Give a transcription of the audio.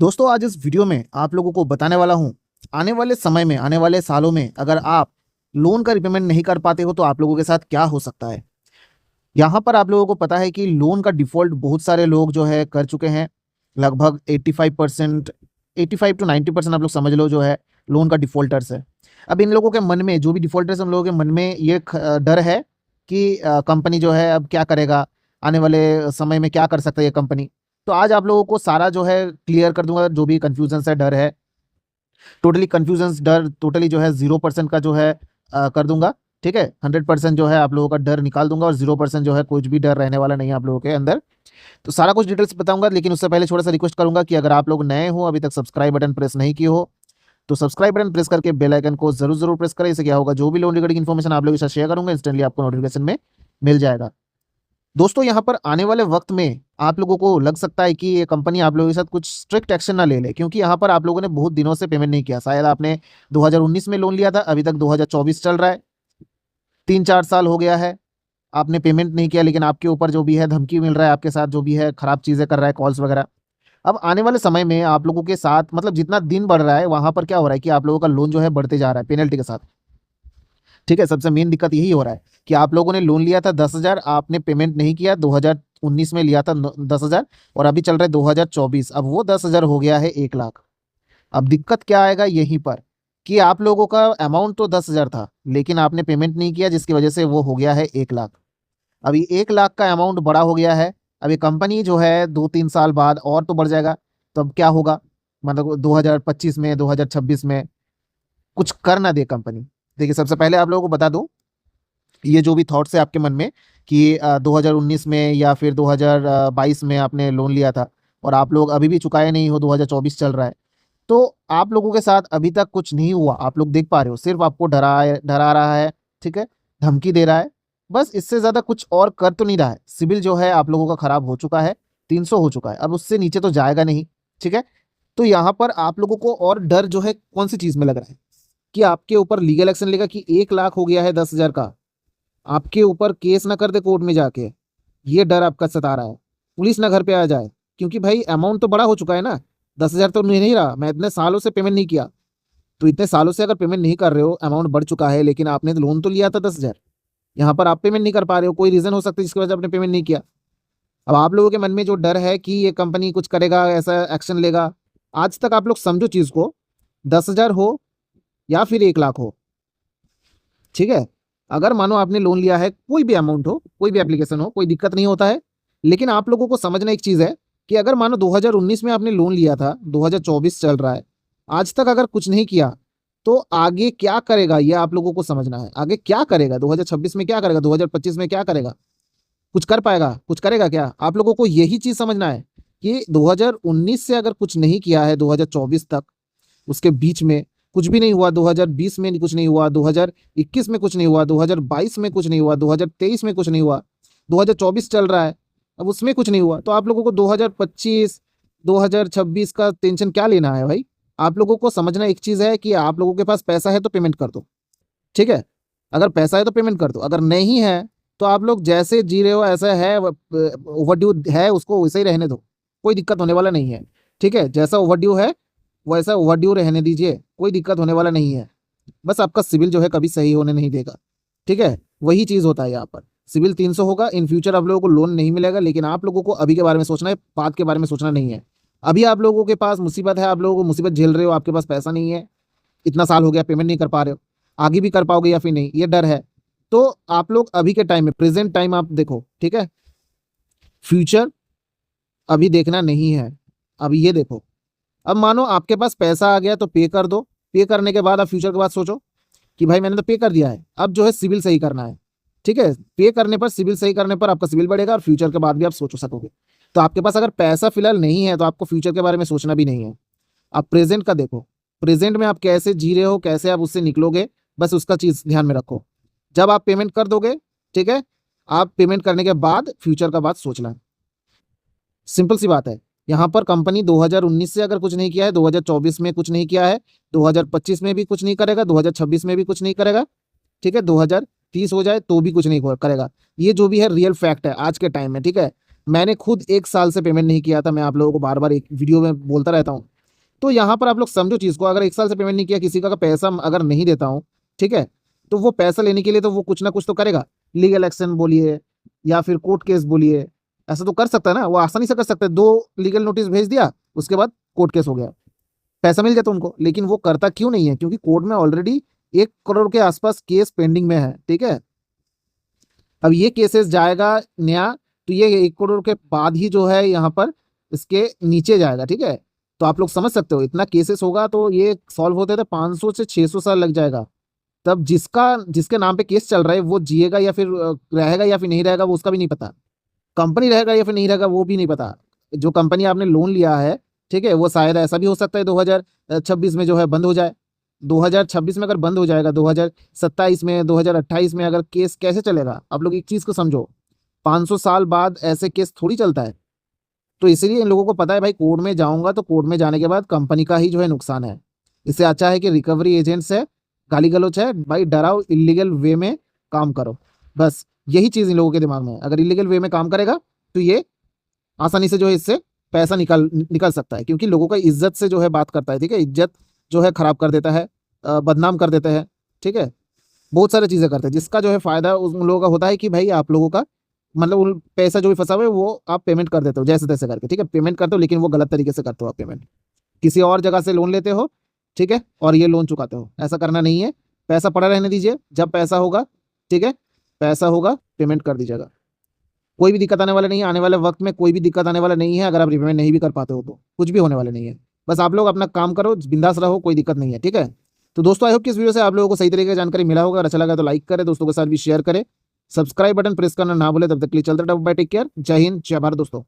दोस्तों आज इस वीडियो में आप लोगों को बताने वाला हूं आने वाले समय में आने वाले सालों में अगर आप लोन का रिपेमेंट नहीं कर पाते हो तो आप लोगों के साथ क्या हो सकता है। यहाँ पर आप लोगों को पता है कि लोन का डिफॉल्ट बहुत सारे लोग जो है कर चुके हैं। लगभग 85% 85 to 90% आप लोग समझ लो जो है लोन का डिफॉल्टर्स है। अब इन लोगों के मन में जो भी डिफॉल्टर्स उन लोगों के मन में ये डर है कि कंपनी जो है अब क्या करेगा, आने वाले समय में क्या कर सकता है ये कंपनी। तो आज आप लोगों को सारा जो है क्लियर कर दूंगा, जो भी कंफ्यूजन है डर है टोटली कंफ्यूजन डर टोटली जो है 0% का जो है कर दूंगा। ठीक है, 100% जो है आप लोगों का डर निकाल दूंगा और 0% जो है कुछ भी डर रहने वाला नहीं है आप लोगों के अंदर। तो सारा कुछ डिटेल्स बताऊंगा, लेकिन उससे पहले थोड़ा सा रिक्वेस्ट करूंगा कि अगर आप लोग नए हो, अभी तक सब्सक्राइब बटन प्रेस नहीं किए हो तो सब्सक्राइब बटन प्रेस करके बेल आइकन को जरूर प्रेस करें। इससे क्या होगा, जो भी लोन रिगार्डिंग इन्फॉर्मेशन आप लोगों के साथ शेयर करूंगा इंस्टेंटली आपको नोटिफिकेशन में मिल जाएगा। दोस्तों यहाँ पर आने वाले वक्त में आप लोगों को लग सकता है कि ये कंपनी आप लोगों के साथ कुछ स्ट्रिक्ट एक्शन ना ले ले, क्योंकि यहाँ पर आप लोगों ने बहुत दिनों से पेमेंट नहीं किया। शायद आपने 2019 में लोन लिया था, अभी तक 2024 चल रहा है, 3-4 साल हो गया है, आपने पेमेंट नहीं किया, लेकिन आपके ऊपर जो भी है धमकी मिल रहा है, आपके साथ जो भी है खराब चीज़ें कर रहा है, कॉल्स वगैरह। अब आने वाले समय में आप लोगों के साथ मतलब जितना दिन बढ़ रहा है वहां पर क्या हो रहा है कि आप लोगों का लोन जो है बढ़ते जा रहा है पेनल्टी के साथ। ठीक है, सबसे मेन दिक्कत यही हो रहा है कि आप लोगों ने लोन लिया था 10,000, आपने पेमेंट नहीं किया, 2019 में लिया था 10,000 और अभी चल रहा है 2024, अब वो 10,000 हो गया है 1 लाख। अब दिक्कत क्या आएगा यहीं पर कि आप लोगों का अमाउंट तो 10,000 था, लेकिन आपने पेमेंट नहीं किया, जिसकी वजह से वो हो गया है 1 लाख। अभी 1 लाख का अमाउंट बड़ा हो गया है। अभी कंपनी जो है 2-3 साल बाद और तो बढ़ जाएगा, तो अब क्या होगा, मतलब 2025 में 2026 में कुछ कर ना दे कंपनी। देखिए सबसे पहले आप लोगों को बता दूं, ये जो भी थॉट्स है आपके मन में कि 2019 में या फिर 2022 में आपने लोन लिया था और आप लोग अभी भी चुकाए नहीं हो, 2024 चल रहा है, तो आप लोगों के साथ अभी तक कुछ नहीं हुआ। आप लोग देख पा रहे हो, सिर्फ आपको डरा रहा है। ठीक है, धमकी दे रहा है, बस इससे ज़्यादा कुछ और कर तो नहीं रहा है। सिविल जो है आप लोगों का खराब हो चुका है, 300 हो चुका है, अब उससे नीचे तो जाएगा नहीं। ठीक है, तो यहाँ पर आप लोगों को और डर जो है कौन सी चीज़ में लग रहा है कि आपके ऊपर लीगल एक्शन लेगा कि 1 लाख हो गया है 10,000 का, आपके ऊपर केस ना कर दे कोर्ट में जाके, ये डर आपका सता रहा है। पुलिस ना घर पे आ जाए, क्योंकि भाई अमाउंट तो बड़ा हो चुका है ना, 10,000 तो नहीं रहा। मैं इतने सालों से पेमेंट नहीं किया, तो इतने सालों से अगर पेमेंट नहीं कर रहे हो, अमाउंट बढ़ चुका है, लेकिन आपने लोन तो लिया था 10,000, यहाँ पर आप पेमेंट नहीं कर पा रहे हो, कोई रीजन हो सकता है जिसकी वजह से आपने पेमेंट नहीं किया। अब आप लोगों के मन में जो डर है कि ये कंपनी कुछ करेगा, ऐसा एक्शन लेगा, आज तक आप लोग समझो चीज को, 10,000 हो या फिर 1 लाख हो, ठीक है, अगर मानो आपने लोन लिया है, कोई भी अमाउंट हो, कोई भी एप्लीकेशन हो, कोई दिक्कत नहीं होता है। लेकिन आप लोगों को समझना एक चीज़ है कि अगर मानो 2019 में आपने लोन लिया था, 2024 चल रहा है, आज तक अगर कुछ नहीं किया, तो आगे क्या करेगा ये आप लोगों को समझना है। आगे क्या करेगा, 2026 में क्या करेगा, 2025 में क्या करेगा, कुछ कर पाएगा, कुछ करेगा क्या, आप लोगों को यही चीज़ समझना है कि 2019 से अगर कुछ नहीं किया है 2024 तक, उसके बीच में कुछ भी नहीं हुआ, 2020 में कुछ नहीं हुआ, 2021 में कुछ नहीं हुआ, 2022 में कुछ नहीं हुआ, 2023 में कुछ नहीं हुआ, 2024 चल रहा है, अब उसमें कुछ नहीं हुआ, तो आप लोगों को 2025 2026 का टेंशन क्या लेना है भाई। आप लोगों को समझना एक चीज़ है कि आप लोगों के पास पैसा है तो पेमेंट कर दो। ठीक है, अगर पैसा है तो पेमेंट कर दो, अगर नहीं है तो आप लोग जैसे जी रहे हो ऐसा है, ओवरड्यू है उसको वैसे ही रहने दो, कोई दिक्कत होने वाला नहीं है। ठीक है, जैसा ओवरड्यू है वैसा ओवरड्यू रहने दीजिए, कोई दिक्कत होने वाला नहीं है। बस आपका सिविल जो है कभी सही होने नहीं देगा। ठीक है, वही चीज़ होता है यहाँ पर, सिविल 300 होगा, इन फ्यूचर आप लोगों को लोन नहीं मिलेगा, लेकिन आप लोगों को अभी के बारे में सोचना है, बात के बारे में सोचना नहीं है। अभी आप लोगों के पास मुसीबत है, आप लोगों को मुसीबत झेल रहे हो, आपके पास पैसा नहीं है, इतना साल हो गया पेमेंट नहीं कर पा रहे हो, आगे भी कर पाओगे या फिर नहीं, ये डर है। तो आप लोग अभी के टाइम में, प्रेजेंट टाइम आप देखो, ठीक है, फ्यूचर अभी देखना नहीं है, अभी ये देखो। अब मानो आपके पास पैसा आ गया तो पे कर दो, पे करने के बाद आप फ्यूचर के बाद सोचो कि भाई मैंने तो पे कर दिया है, अब जो है सिविल सही करना है। ठीक है, पे करने पर, सिविल सही करने पर आपका सिविल बढ़ेगा और फ्यूचर के बाद भी आप सोच सकोगे। तो आपके पास अगर पैसा फिलहाल नहीं है तो आपको फ्यूचर के बारे में सोचना भी नहीं है, आप प्रेजेंट का देखो, प्रेजेंट में आप कैसे जी रहे हो, कैसे आप उससे निकलोगे, बस उसका चीज़ ध्यान में रखो। जब आप पेमेंट कर दोगे, ठीक है, आप पेमेंट करने के बाद फ्यूचर का बात सोचना, सिंपल सी बात है। यहाँ पर कंपनी 2019 से अगर कुछ नहीं किया है, 2024 में कुछ नहीं किया है, 2025 में भी कुछ नहीं करेगा, 2026 में भी कुछ नहीं करेगा, ठीक है, 2030 हो जाए तो भी कुछ नहीं करेगा। ये जो भी है रियल फैक्ट है आज के टाइम में। ठीक है, मैंने खुद 1 साल से पेमेंट नहीं किया था, मैं आप लोगों को बार बार एक वीडियो में बोलता रहता हूँ तो यहाँ पर आप लोग समझो चीज को, अगर 1 साल से पेमेंट नहीं किया, किसी का पैसा अगर नहीं देता हूँ, ठीक है, तो वो पैसा लेने के लिए तो वो कुछ ना कुछ तो करेगा, लीगल एक्शन बोलिए या फिर कोर्ट केस बोलिए, ऐसा तो कर सकता है ना, वो आसानी से कर सकता है, 2 लीगल नोटिस भेज दिया, उसके बाद कोर्ट केस हो गया, पैसा मिल जाता उनको। लेकिन वो करता क्यों नहीं है? क्योंकि कोर्ट में ऑलरेडी 1 करोड़ के आसपास केस पेंडिंग में है, ठीक है। अब ये केसेस जाएगा नया, तो ये 1 करोड़ के बाद ही जो है यहाँ पर इसके नीचे जाएगा, ठीक है। तो आप लोग समझ सकते हो, इतना केसेस होगा तो ये सॉल्व होते थे 500 से 600 साल लग जाएगा। तब जिसके नाम पे केस चल रहा है वो जिएगा या फिर रहेगा या फिर नहीं रहेगा, वो उसका भी नहीं पता। कंपनी रहेगा या फिर नहीं रहेगा, वो भी नहीं पता। जो कंपनी आपने लोन लिया है, ठीक है, वो शायद ऐसा भी हो सकता है 2026 में जो है बंद हो जाए। 2026 में अगर बंद हो जाएगा, 2027 में, 2028 में अगर केस कैसे चलेगा? आप लोग एक चीज को समझो, 500 साल बाद ऐसे केस थोड़ी चलता है। तो इसीलिए इन लोगों को पता है भाई, कोर्ट में जाऊंगा तो कोर्ट में जाने के बाद कंपनी का ही जो है नुकसान है। इससे अच्छा है कि रिकवरी एजेंट्स है, गाली गलौज है, भाई डराओ, इलीगल वे में काम करो। बस यही चीज इन लोगों के दिमाग में है। अगर इलीगल वे में काम करेगा तो ये आसानी से जो है इससे पैसा निकल निकल सकता है, क्योंकि लोगों का इज्जत से जो है बात करता है, ठीक है, इज्जत जो है खराब कर देता है, बदनाम कर देता है, ठीक है, बहुत सारी चीजें करते हैं, जिसका जो है फायदा उन लोगों का होता है कि भाई आप लोगों का मतलब उन पैसा जो भी फंसा हुआ है वो आप पेमेंट कर देते हो जैसे तैसे करके, ठीक है, पेमेंट करते हो, लेकिन वो गलत तरीके से करते हो आप पेमेंट, किसी और जगह से लोन लेते हो, ठीक है, और ये लोन चुकाते हो। ऐसा करना नहीं है, पैसा पड़ा रहने दीजिए, जब पैसा होगा, ठीक है, पैसा होगा पेमेंट कर दीजिएगा, कोई भी दिक्कत आने वाला नहीं है, आने वाले वक्त में कोई भी दिक्कत आने वाला नहीं है। अगर आप रिपेमेंट नहीं भी कर पाते हो तो कुछ भी होने वाला नहीं है। बस आप लोग अपना काम करो, बिंदास रहो, कोई दिक्कत नहीं है, ठीक है। तो दोस्तों, आई होप कि इस वीडियो से आप लोगों को सही तरीके की जानकारी मिला होगा। अगर अच्छा लगा तो लाइक करें, दोस्तों के साथ भी शेयर करें, सब्सक्राइब बटन प्रेस करना ना भूले। तब तक के लिए चलते रहो, बाय, टेक केयर, जय हिंद, जय भारत दोस्तों।